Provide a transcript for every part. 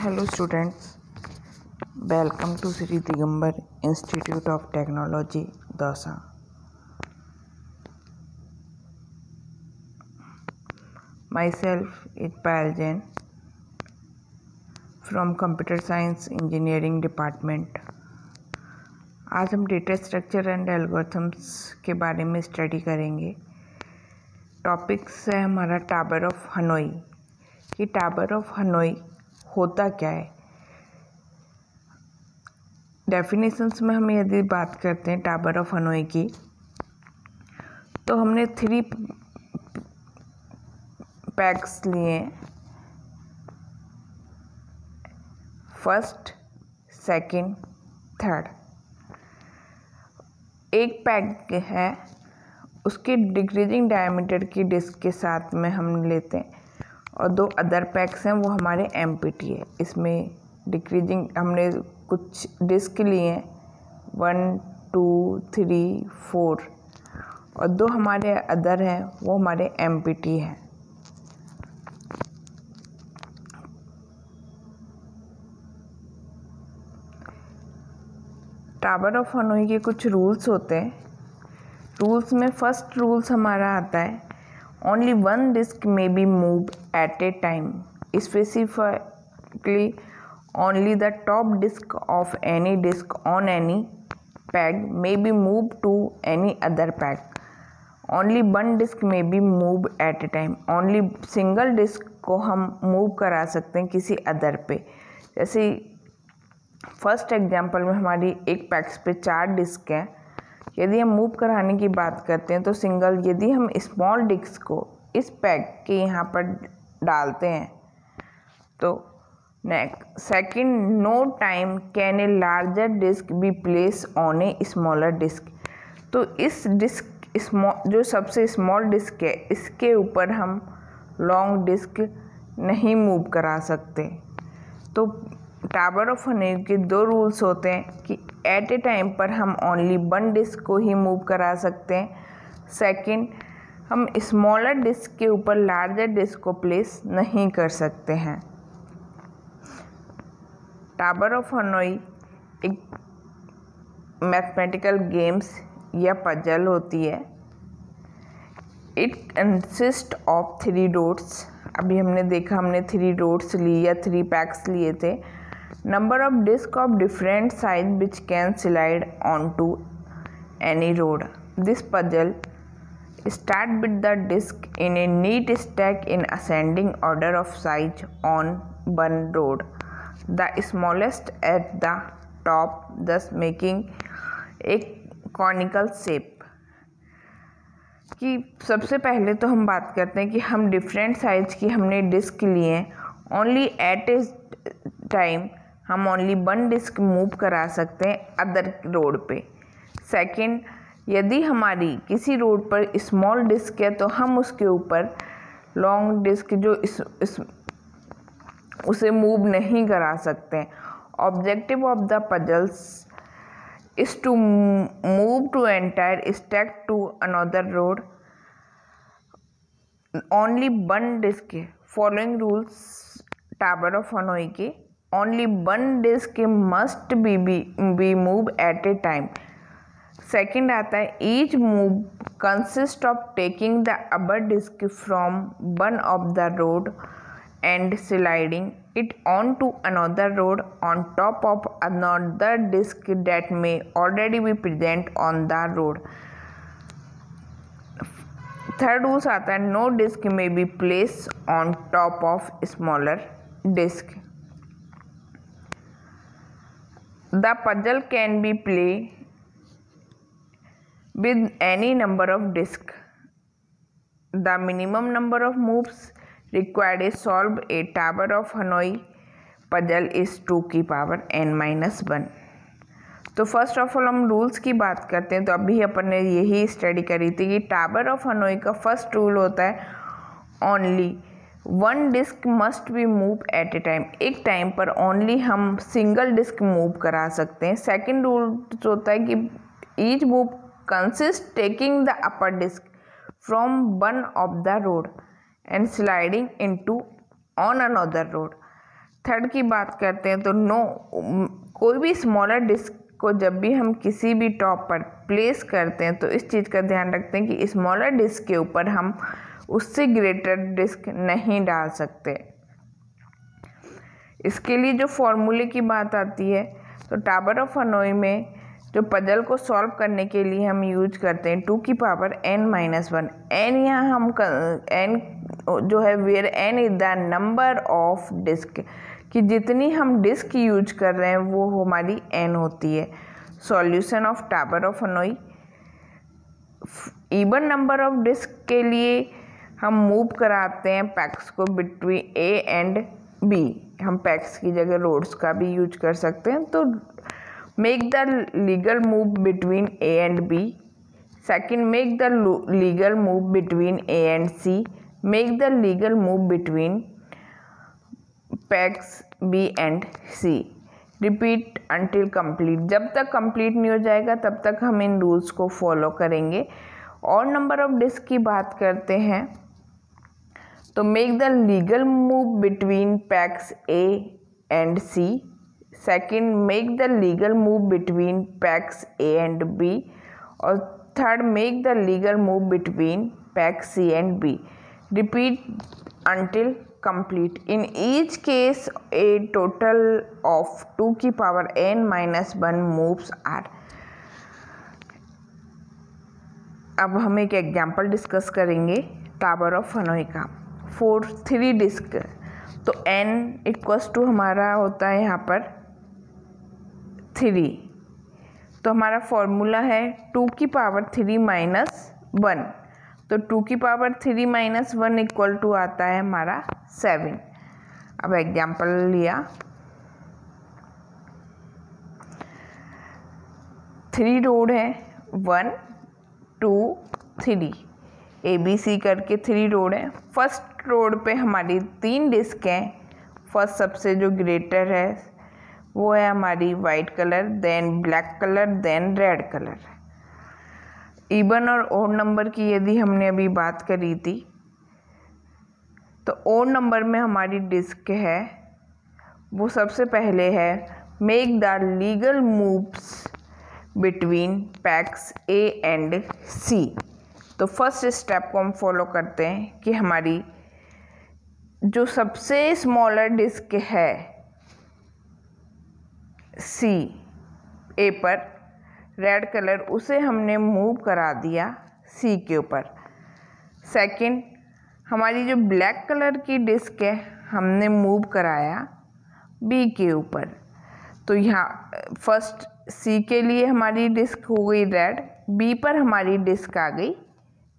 Hello students, welcome to Sri Digambar Institute of Technology, Dausa. Myself is Payal Jain from Computer Science Engineering Department. आज हम data structure and algorithms के बारे में study करेंगे। Topics है हमारा tower of Hanoi कि tower of Hanoi होता क्या है। डेफिनेशंस में हम यदि बात करते हैं टावर ऑफ हनोई की, तो हमने 3 पैक्स लिए, फर्स्ट, सेकंड, थर्ड। एक पैक है, उसके डिक्रीजिंग डायमीटर की डिस्क के साथ में हम लेते हैं, और 2 अदर पैक्स हैं वो हमारे एमपीटी है। इसमें डिक्रीजिंग हमने कुछ डिस्क लिए हैं 1, 2, 3, 4, और 2 हमारे अदर हैं वो हमारे एमपीटी हैं। टावर ऑफ हनोई के कुछ रूल्स होते हैं। रूल्स में फर्स्ट रूल्स हमारा आता है, only 1 disk may be move at a time, specifically only the top disk of any disk on any peg may be moved to any other peg. Only 1 disk may be moved at a time. Only single disk को हम move करा सकते हैं किसी other पे। जैसे first example में हमारी एक पैक्स पे 4 डिस्क हैं। यदि हम मूव कराने की बात करते हैं तो सिंगल, यदि हम स्मॉल डिस्क को इस पैग के यहाँ पर डालते हैं तो second, no time can a larger disk be place on a smaller disk. तो इस डिस्क जो सबसे स्मॉल डिस्क है, इसके ऊपर हम लॉन्ग डिस्क नहीं मूव करा सकते। तो टावर ऑफ हनोई के 2 रूल्स होते हैं कि एट ए टाइम पर हम ओनली 1 डिस्क को ही मूव करा सकते हैं। सेकंड, हम स्मॉलर डिस्क के ऊपर लार्जर डिस्क को प्लेस नहीं कर सकते हैं। टावर ऑफ हनोई एक मैथमेटिकल गेम्स या पजल होती है। It consist of 3 dots. अभी हमने देखा, हमने 3 डॉट्स ली या 3 पैक्स लिए थे। Number of disk of different size which can slide on to any road. This puzzle start with the disk in a neat stack in ascending order of size on 1 road, the smallest at the top, thus making a conical shape। कि सबसे पहले तो हम बात करते हैं कि हम डिफरेंट साइज की हमने डिस्क लिए हैं। ओनली एट ए टाइम हम ओनली 1 डिस्क मूव करा सकते हैं अदर रोड पे। सेकंड, यदि हमारी किसी रोड पर स्मॉल डिस्क है तो हम उसके ऊपर लॉन्ग डिस्क जो उसे मूव नहीं करा सकते। Objective of the puzzles is to move to entire stack to another rod only 1 disk. Following rules tower of Hanoi के, only 1 disk must be move at a time. Second आता है, each move consist of taking the upper disk from one of the road and sliding it onto another road on top of another disk that may already be present on the road. Third rules आता है, no disk may be place on top of smaller disk. The puzzle can be play with any number of disks. The minimum number of moves required to solve a Tower of Hanoi puzzle is 2 की power n-1। तो first of all हम rules की बात करते हैं। तो अभी अपन ने यही स्टडी करी थी कि टावर ऑफ हनोई का फर्स्ट रूल होता है, only 1 disk must be move at a time. एक टाइम पर ओनली हम सिंगल डिस्क मूव करा सकते हैं। सेकेंड रूल होता है कि each move consist taking the upper disk from one of the road and sliding into on another road. Third की बात करते हैं तो नो, कोई भी स्मॉलर डिस्क को जब भी हम किसी भी टॉप पर प्लेस करते हैं तो इस चीज़ का ध्यान रखते हैं कि स्मॉलर डिस्क के ऊपर हम उससे ग्रेटर डिस्क नहीं डाल सकते। इसके लिए जो फॉर्मूले की बात आती है तो टावर ऑफ हनोई में जो पजल को सॉल्व करने के लिए हम यूज करते हैं 2 की पावर n-1। n यहाँ हम n जो है where n is the number of disk, कि जितनी हम डिस्क यूज कर रहे हैं वो हमारी n होती है। Solution of tower of Hanoi, even number of disk के लिए हम मूव कराते हैं पैक्स को बिटवीन a एंड b। हम पैक्स की जगह रोड्स का भी यूज कर सकते हैं। तो make the legal move between A and B. Second, make the legal move between A and C. Make the legal move between pegs B and C. Repeat until complete. जब तक complete नहीं हो जाएगा तब तक हम इन रूल्स को follow करेंगे। और नंबर ऑफ डिस्क की बात करते हैं तो make the legal move between pegs A and C. Second, make the legal move between pegs A and B. और third, make the legal move between pegs C and B. Repeat until complete. In each case a total of 2 की power n-1 moves are. अब हम एक example discuss करेंगे tower of Hanoi का। 3 disc, तो n equals to हमारा होता है यहाँ पर 3। तो हमारा फॉर्मूला है 2 की पावर 3-1। तो 2 की पावर 3-1 इक्वल टू आता है हमारा 7। अब एग्जाम्पल लिया, 3 रोड है, 1 2 3 ABC करके 3 रोड है। फर्स्ट रोड पे हमारी 3 डिस्क हैं। फर्स्ट सबसे जो ग्रेटर है वो है हमारी white colour, then black colour, then red colour. Even और ओड नंबर की यदि हमने अभी बात करी थी तो ओड नंबर में हमारी डिस्क है वो सबसे पहले है make the legal moves between pegs A and C. तो फर्स्ट स्टेप को हम फॉलो करते हैं कि हमारी जो सबसे स्मॉलर डिस्क है सी ए पर, रेड कलर, उसे हमने मूव करा दिया सी के ऊपर। सेकंड, हमारी जो ब्लैक कलर की डिस्क है हमने मूव कराया बी के ऊपर। तो यहाँ फर्स्ट सी के लिए हमारी डिस्क हो गई रेड, बी पर हमारी डिस्क आ गई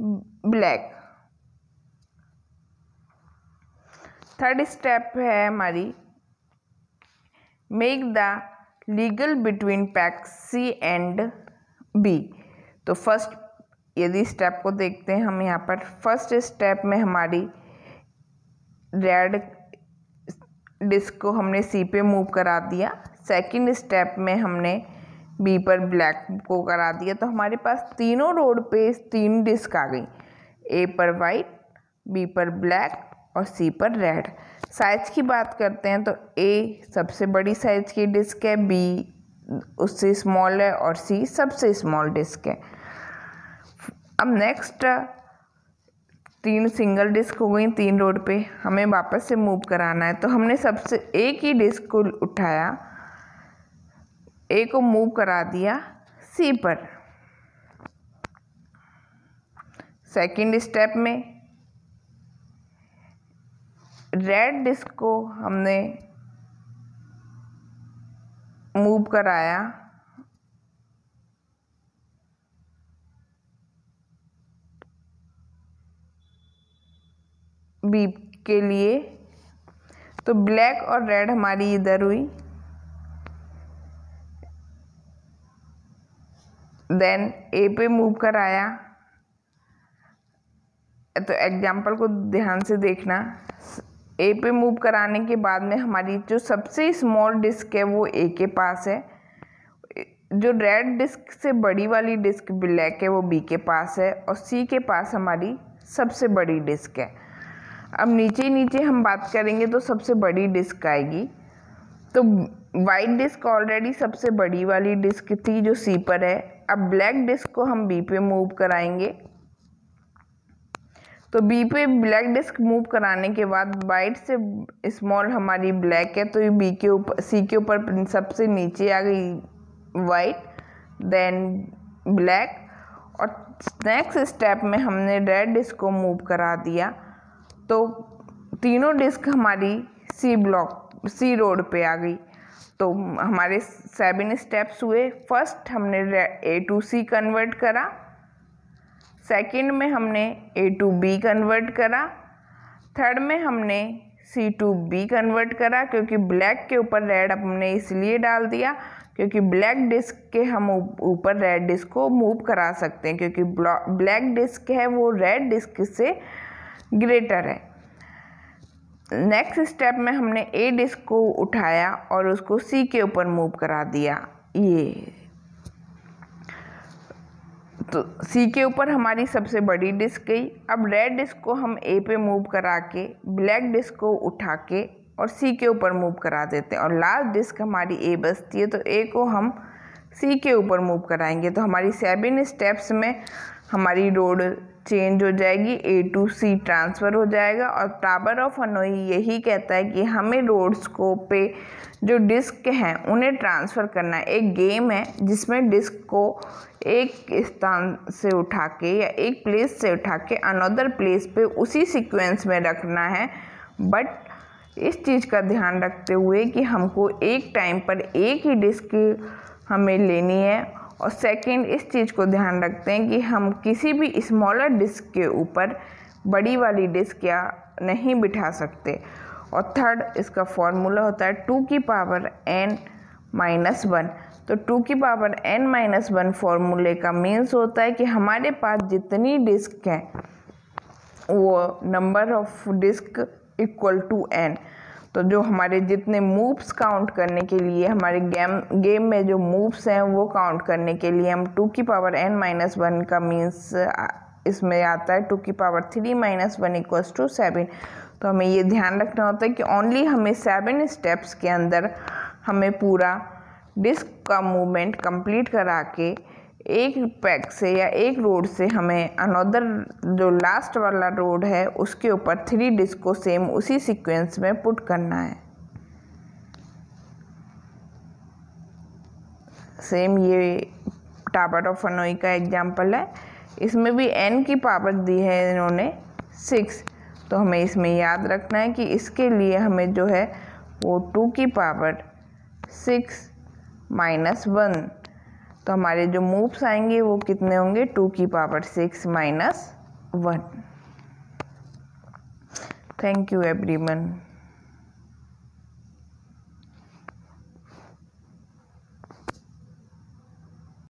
ब्लैक। थर्ड स्टेप है हमारी make the legal between pegs C and B. तो फर्स्ट यदि स्टेप को देखते हैं हम यहाँ पर, फर्स्ट स्टेप में हमारी रेड डिस्क को हमने सी पे मूव करा दिया। सेकंड स्टेप में हमने बी पर ब्लैक को करा दिया। तो हमारे पास तीनों रोड पे 3 डिस्क आ गई, ए पर वाइट, बी पर ब्लैक और सी पर रेड। साइज की बात करते हैं तो ए सबसे बड़ी साइज की डिस्क है, बी उससे स्मॉल है और सी सबसे स्मॉल डिस्क है। अब नेक्स्ट 3 सिंगल डिस्क हो गई 3 रोड पे, हमें वापस से मूव कराना है। तो हमने सबसे ए की डिस्क को उठाया, ए को मूव करा दिया सी पर। सेकंड स्टेप में रेड डिस्क को हमने मूव कराया बी के लिए। तो ब्लैक और रेड हमारी इधर हुई, देन ए पे मूव कराया। तो एग्जाम्पल को ध्यान से देखना, ए पे मूव कराने के बाद में हमारी जो सबसे स्मॉल डिस्क है वो ए के पास है, जो रेड डिस्क से बड़ी वाली डिस्क ब्लैक है वो बी के पास है और सी के पास हमारी सबसे बड़ी डिस्क है। अब नीचे नीचे हम बात करेंगे तो सबसे बड़ी डिस्क आएगी। तो वाइट डिस्क ऑलरेडी सबसे बड़ी वाली डिस्क थी जो सी पर है। अब ब्लैक डिस्क को हम बी पे मूव कराएंगे। तो बी पे ब्लैक डिस्क मूव कराने के बाद वाइट से स्मॉल हमारी ब्लैक है, तो ये बी के ऊपर सी के ऊपर सबसे नीचे आ गई वाइट, देन ब्लैक, और नेक्स्ट स्टेप में हमने रेड डिस्क को मूव करा दिया। तो तीनों डिस्क हमारी सी रोड पे आ गई। तो हमारे 7 स्टेप्स हुए। फर्स्ट हमने ए टू सी कन्वर्ट करा, सेकंड में हमने ए टू बी कन्वर्ट करा, थर्ड में हमने सी टू बी कन्वर्ट करा, क्योंकि ब्लैक के ऊपर रेड हमने इसलिए डाल दिया क्योंकि ब्लैक डिस्क के हम ऊपर रेड डिस्क को मूव करा सकते हैं, क्योंकि ब्लैक डिस्क है वो रेड डिस्क से ग्रेटर है। नेक्स्ट स्टेप में हमने ए डिस्क को उठाया और उसको सी के ऊपर मूव करा दिया। ये तो सी के ऊपर हमारी सबसे बड़ी डिस्क गई। अब रेड डिस्क को हम ए पे मूव करा के ब्लैक डिस्क को उठा के और सी के ऊपर मूव करा देते हैं, और लास्ट डिस्क हमारी ए बचती है, तो ए को हम सी के ऊपर मूव कराएंगे। तो हमारी 7 स्टेप्स में हमारी रोड चेंज हो जाएगी, ए टू सी ट्रांसफ़र हो जाएगा। और टावर ऑफ हनोई यही कहता है कि हमें रोड्स को पे जो डिस्क हैं उन्हें ट्रांसफ़र करना है। एक गेम है जिसमें डिस्क को एक स्थान से उठा के या एक प्लेस से उठा के अनदर प्लेस पे उसी सीक्वेंस में रखना है, बट इस चीज़ का ध्यान रखते हुए कि हमको एक टाइम पर एक ही डिस्क हमें लेनी है, और सेकंड इस चीज़ को ध्यान रखते हैं कि हम किसी भी स्मॉलर डिस्क के ऊपर बड़ी वाली डिस्क या नहीं बिठा सकते। और थर्ड इसका फॉर्मूला होता है 2 की पावर n-1। तो 2 की पावर n-1 फॉर्मूले का मीन्स होता है कि हमारे पास जितनी डिस्क हैं वो number of disk equal to n। तो जो हमारे जितने मूव्स काउंट करने के लिए हमारे गेम में जो मूव्स हैं वो काउंट करने के लिए हम 2 की पावर n-1 का मीन्स इसमें आता है 2 की पावर 3-1 इक्वल्स टू 7। तो हमें ये ध्यान रखना होता है कि ओनली हमें 7 स्टेप्स के अंदर हमें पूरा डिस्क का मूवमेंट कंप्लीट करा के एक पैक से या एक रोड से हमें अनदर जो लास्ट वाला रोड है उसके ऊपर 3 डिस्क को सेम उसी सीक्वेंस में पुट करना है। सेम ये टावर ऑफ हनोई का एग्जांपल है। इसमें भी n की पावर दी है इन्होंने 6। तो हमें इसमें याद रखना है कि इसके लिए हमें जो है वो 2 की पावर 6-1। तो हमारे जो मूव्स आएंगे वो कितने होंगे 2 की पावर 6-1। Thank you everyone.